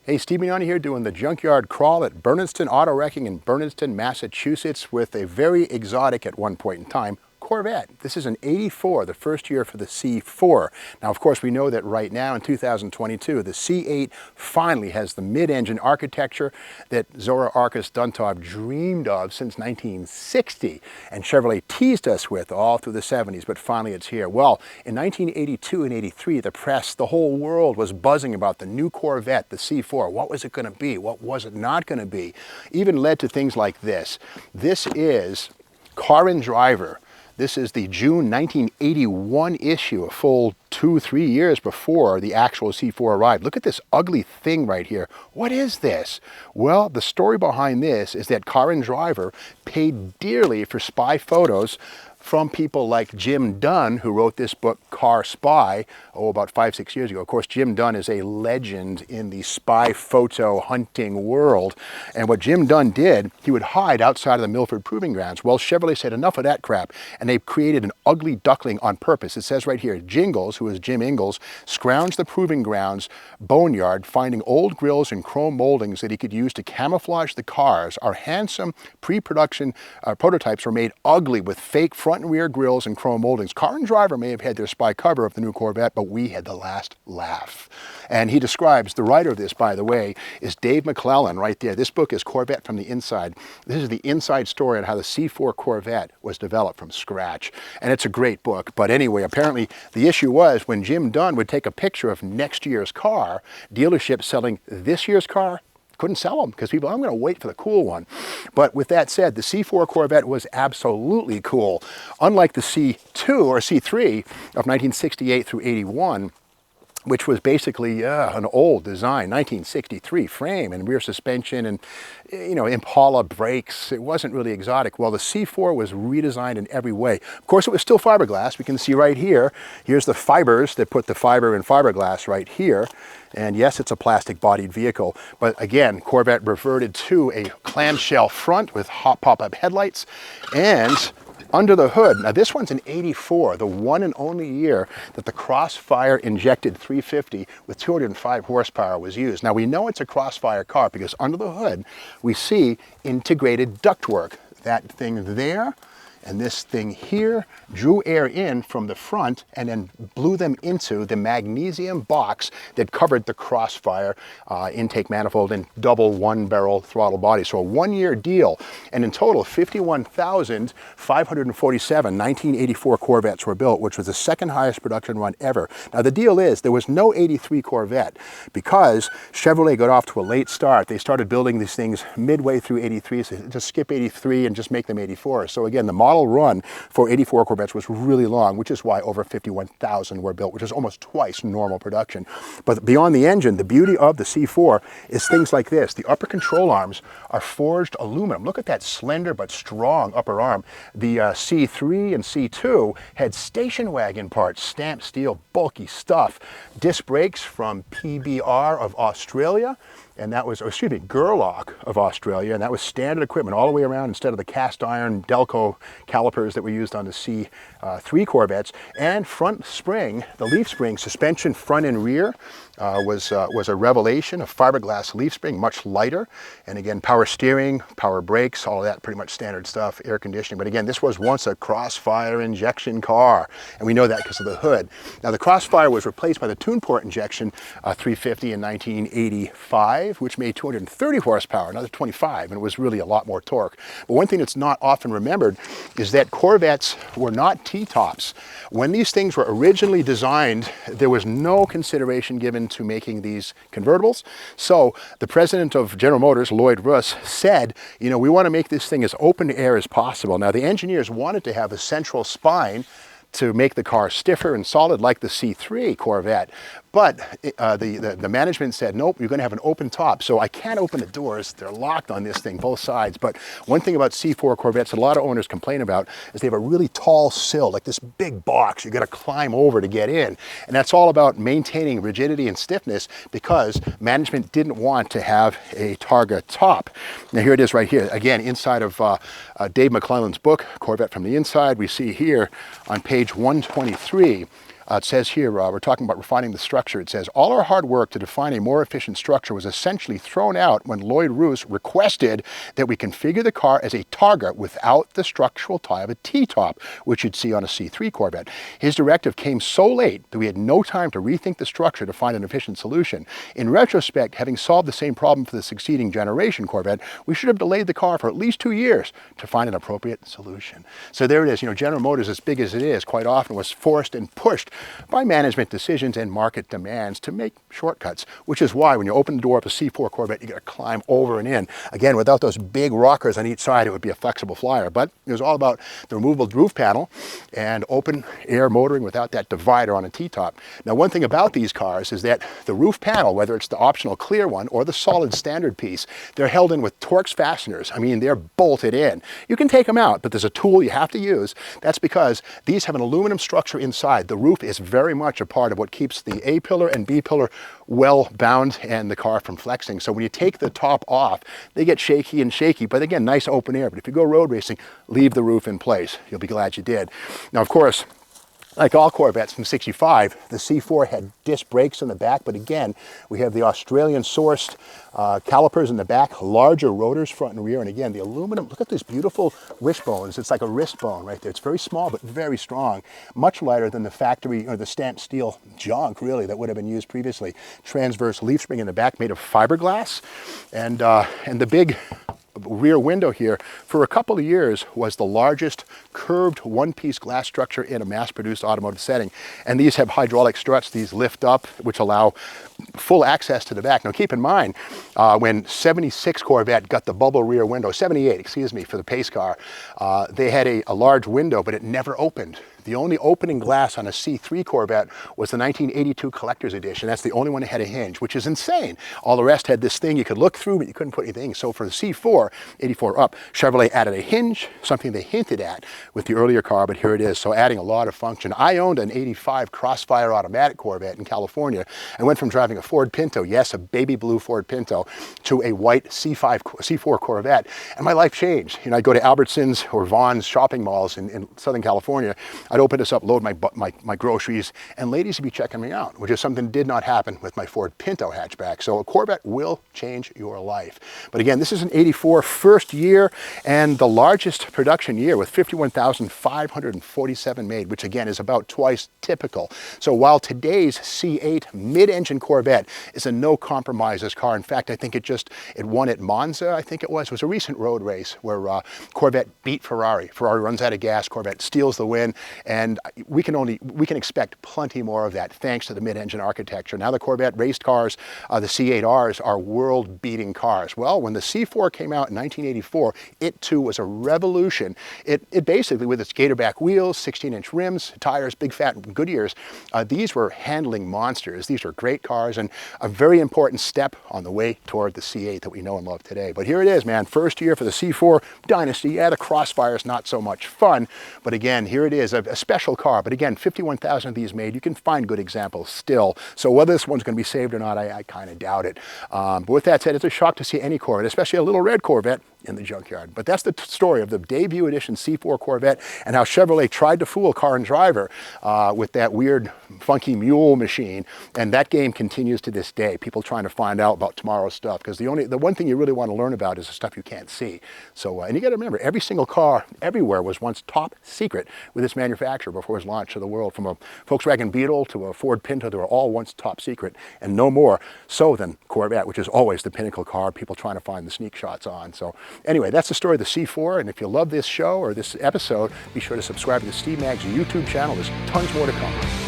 Hey, Steve Mignani here doing the junkyard crawl at Berniston Auto Wrecking in Berniston, Massachusetts with a very exotic at one point in time Corvette. This is an 84, the first year for the C4. Now, of course, we know that right now in 2022, the C8 finally has the mid-engine architecture that Zora Arkus Duntov dreamed of since 1960 and Chevrolet teased us with all through the 70s, but finally it's here. Well, in 1982 and 83, the press, the whole world was buzzing about the new Corvette, the C4. What was it going to be? What was it not going to be? Even led to things like this. This is Car and Driver. This is the June 1981 issue, a full 2-3 years before the actual C4 arrived. Look at this ugly thing right here. What is this? Well, the story behind this is that Car and Driver paid dearly for spy photos from people like Jim Dunn, who wrote this book, Car Spy, about 5-6 years ago. Of course, Jim Dunn is a legend in the spy photo hunting world. And what Jim Dunn did, he would hide outside of the Milford Proving Grounds. Well, Chevrolet said enough of that crap, and they created an ugly duckling on purpose. It says right here, Jingles, who is Jim Ingalls, scrounged the Proving Grounds boneyard, finding old grills and chrome moldings that he could use to camouflage the cars. Our handsome pre-production prototypes were made ugly with fake front and rear grills and chrome moldings. Car and Driver may have had their spy cover of the new Corvette, but we had the last laugh. And he describes, the writer of this, by the way, is Dave McClellan right there. This book is Corvette from the Inside. This is the inside story on how the C4 Corvette was developed from scratch. And it's a great book. But anyway, apparently the issue was when Jim Dunn would take a picture of next year's car, dealerships selling this year's car couldn't sell them because people, I'm going to wait for the cool one. But with that said, the C4 Corvette was absolutely cool. Unlike the C2 or C3 of 1968 through 81, which was basically an old design, 1963 frame and rear suspension and, you know, Impala brakes. It wasn't really exotic. Well, the C4 was redesigned in every way. Of course, it was still fiberglass. We can see right here, here's the fibers that put the fiber in fiberglass right here. And yes, it's a plastic-bodied vehicle. But again, Corvette reverted to a clamshell front with hot pop-up headlights and under the hood. Now this one's an 84, the one and only year that the Crossfire injected 350 with 205 horsepower was used. Now we know it's a Crossfire car because under the hood we see integrated ductwork. That thing there and this thing here drew air in from the front and then blew them into the magnesium box that covered the Crossfire intake manifold and double one-barrel throttle body. So a one-year deal. And in total, 51,547 1984 Corvettes were built, which was the second highest production run ever. Now the deal is, there was no 83 Corvette because Chevrolet got off to a late start. They started building these things midway through 83, so just skip 83 and just make them 84. So again, the model run for 84 Corvettes was really long, which is why over 51,000 were built, which is almost twice normal production. But beyond the engine, the beauty of the C4 is things like this. The upper control arms are forged aluminum. Look at that slender but strong upper arm. The C3 and C2 had station wagon parts, stamped steel, bulky stuff. Disc brakes from PBR of Australia. And that was, Gerlach of Australia, and that was standard equipment all the way around instead of the cast iron Delco calipers that were used on the C3 Corvettes. And front spring, the leaf spring, suspension front and rear was a revelation, a fiberglass leaf spring, much lighter. And again, power steering, power brakes, all of that pretty much standard stuff, air conditioning. But again, this was once a Crossfire injection car, and we know that because of the hood. Now the Crossfire was replaced by the Tuneport injection 350 in 1985. Which made 230 horsepower, another 25, and it was really a lot more torque. But one thing that's not often remembered is that Corvettes were not T-tops. When these things were originally designed, there was no consideration given to making these convertibles. So the president of General Motors, Lloyd Russ, said, you know, we want to make this thing as open air as possible. Now the engineers wanted to have a central spine to make the car stiffer and solid like the C3 Corvette. But the management said, nope, you're going to have an open top. So I can't open the doors. They're locked on this thing, both sides. But one thing about C4 Corvettes that a lot of owners complain about is they have a really tall sill, like this big box you got to climb over to get in. And that's all about maintaining rigidity and stiffness because management didn't want to have a Targa top. Now here it is right here. Again, inside of Dave McClellan's book, Corvette from the Inside, we see here on page 123, It says here, we're talking about refining the structure. It says, all our hard work to define a more efficient structure was essentially thrown out when Lloyd Roos requested that we configure the car as a Targa without the structural tie of a T-top, which you'd see on a C3 Corvette. His directive came so late that we had no time to rethink the structure to find an efficient solution. In retrospect, having solved the same problem for the succeeding generation Corvette, we should have delayed the car for at least 2 years to find an appropriate solution. So there it is. You know, General Motors, as big as it is, quite often was forced and pushed by management decisions and market demands to make shortcuts, which is why when you open the door of a C4 Corvette, you got to climb over and in. Again, without those big rockers on each side, it would be a flexible flyer. But it was all about the removable roof panel and open air motoring without that divider on a T-top. Now, one thing about these cars is that the roof panel, whether it's the optional clear one or the solid standard piece, they're held in with Torx fasteners. I mean, they're bolted in. You can take them out, but there's a tool you have to use. That's because these have an aluminum structure inside. The roof is very much a part of what keeps the A pillar and B pillar well bound and the car from flexing. So when you take the top off, they get shaky, but again, nice open air. But if you go road racing, leave the roof in place. You'll be glad you did. Now, of course, like all Corvettes from '65, the C4 had disc brakes in the back, but again, we have the Australian-sourced calipers in the back, larger rotors front and rear, and again, the aluminum, look at these beautiful wishbones. It's like a wrist bone right there. It's very small, but very strong, much lighter than the factory or the stamped steel junk, really, that would have been used previously. Transverse leaf spring in the back made of fiberglass, and the big rear window here for a couple of years was the largest curved one-piece glass structure in a mass-produced automotive setting. And these have hydraulic struts. These lift up, which allow full access to the back. Now keep in mind, when 76 Corvette got the bubble rear window, 78, excuse me, for the pace car, they had a large window, but it never opened. The only opening glass on a C3 Corvette was the 1982 Collector's Edition. That's the only one that had a hinge, which is insane. All the rest had this thing you could look through, but you couldn't put anything. So for the C4, 84 up, Chevrolet added a hinge, something they hinted at with the earlier car, but here it is. So adding a lot of function. I owned an 85 Crossfire automatic Corvette in California. I went from driving a Ford Pinto, yes, a baby blue Ford Pinto, to a white C4 Corvette, and my life changed. You know, I'd go to Albertsons or Vaughn's shopping malls in Southern California. I'd open this up, load my groceries, and ladies would be checking me out, which is something that did not happen with my Ford Pinto hatchback. So a Corvette will change your life. But again, this is an 84 first year and the largest production year with 51,547 made, which again is about twice typical. So while today's C8 mid-engine Corvette is a no compromises car, in fact, I think it won at Monza, I think it was a recent road race where Corvette beat Ferrari. Ferrari runs out of gas, Corvette steals the win. And we can expect plenty more of that thanks to the mid-engine architecture. Now the Corvette race cars, the C8Rs, are world-beating cars. Well, when the C4 came out in 1984, it too was a revolution. It basically, with its gatorback wheels, 16-inch rims, tires, big fat Goodyears, these were handling monsters. These are great cars and a very important step on the way toward the C8 that we know and love today. But here it is, man. First year for the C4 Dynasty. Yeah, the Crossfire is not so much fun, but again, here it is. A special car, but again, 51,000 of these made. You can find good examples still. So whether this one's going to be saved or not, I kind of doubt it. But with that said, it's a shock to see any Corvette, especially a little red Corvette, in the junkyard. But that's the story of the debut edition C4 Corvette and how Chevrolet tried to fool Car and Driver with that weird, funky mule machine. And that game continues to this day. People trying to find out about tomorrow's stuff, because the one thing you really want to learn about is the stuff you can't see. So, and you got to remember, every single car everywhere was once top secret with its manufacturer before it was launched to the world. From a Volkswagen Beetle to a Ford Pinto, they were all once top secret, and no more so than Corvette, which is always the pinnacle car people trying to find the sneak shots on. So anyway, that's the story of the C4, and if you love this show or this episode, be sure to subscribe to the Steve Maggs YouTube channel. There's tons more to come.